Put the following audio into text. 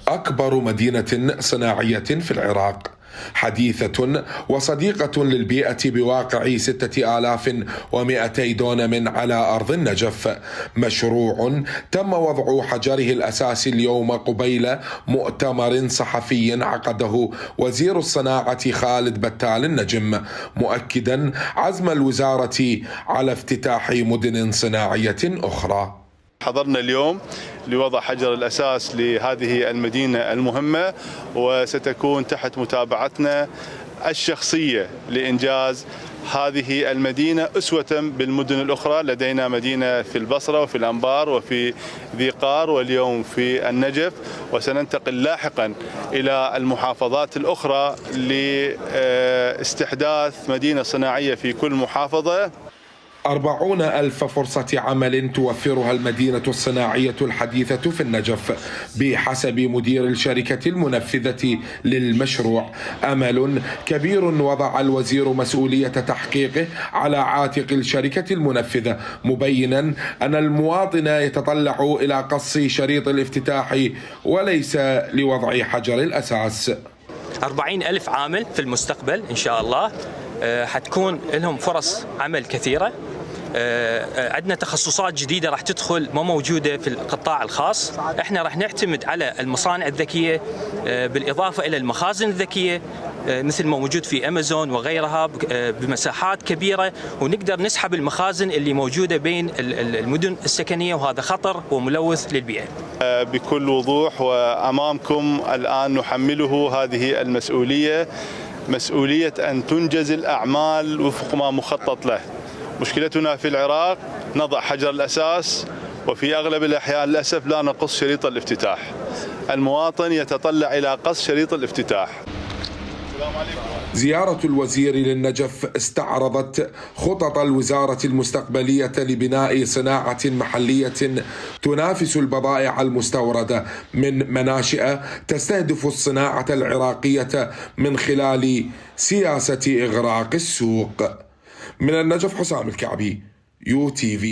أكبر مدينة صناعية في العراق، حديثة وصديقة للبيئة بواقع 6200 دونم على أرض النجف. مشروع تم وضع حجره الأساسي اليوم قبيل مؤتمر صحفي عقده وزير الصناعة خالد بتال النجم، مؤكدا عزم الوزارة على افتتاح مدن صناعية أخرى. حضرنا اليوم لوضع حجر الأساس لهذه المدينة المهمة، وستكون تحت متابعتنا الشخصية لإنجاز هذه المدينة أسوة بالمدن الأخرى. لدينا مدينة في البصرة وفي الأنبار وفي ذي قار واليوم في النجف، وسننتقل لاحقا إلى المحافظات الأخرى لاستحداث مدينة صناعية في كل محافظة. 40,000 فرصة عمل توفرها المدينة الصناعية الحديثة في النجف بحسب مدير الشركة المنفذة للمشروع. أمل كبير وضع الوزير مسؤولية تحقيقه على عاتق الشركة المنفذة، مبينا أن المواطن يتطلع إلى قص شريط الافتتاح وليس لوضع حجر الأساس. 40,000 عامل في المستقبل إن شاء الله، حتكون لهم فرص عمل كثيرة. عندنا تخصصات جديدة راح تدخل ما موجودة في القطاع الخاص. احنا راح نعتمد على المصانع الذكية بالإضافة إلى المخازن الذكية مثل ما موجود في أمازون وغيرها بمساحات كبيرة، ونقدر نسحب المخازن اللي موجودة بين المدن السكنية، وهذا خطر وملوث للبيئة. بكل وضوح وأمامكم الآن نحمله هذه المسؤولية، مسؤولية أن تنجز الأعمال وفق ما مخطط له. مشكلتنا في العراق نضع حجر الأساس، وفي أغلب الأحيان للأسف لا نقص شريط الافتتاح. المواطن يتطلع إلى قص شريط الافتتاح. زيارة الوزير للنجف استعرضت خطط الوزارة المستقبلية لبناء صناعة محلية تنافس البضائع المستوردة من مناشئ تستهدف الصناعة العراقية من خلال سياسة إغراق السوق. من النجف حسام الكعبي، UTV.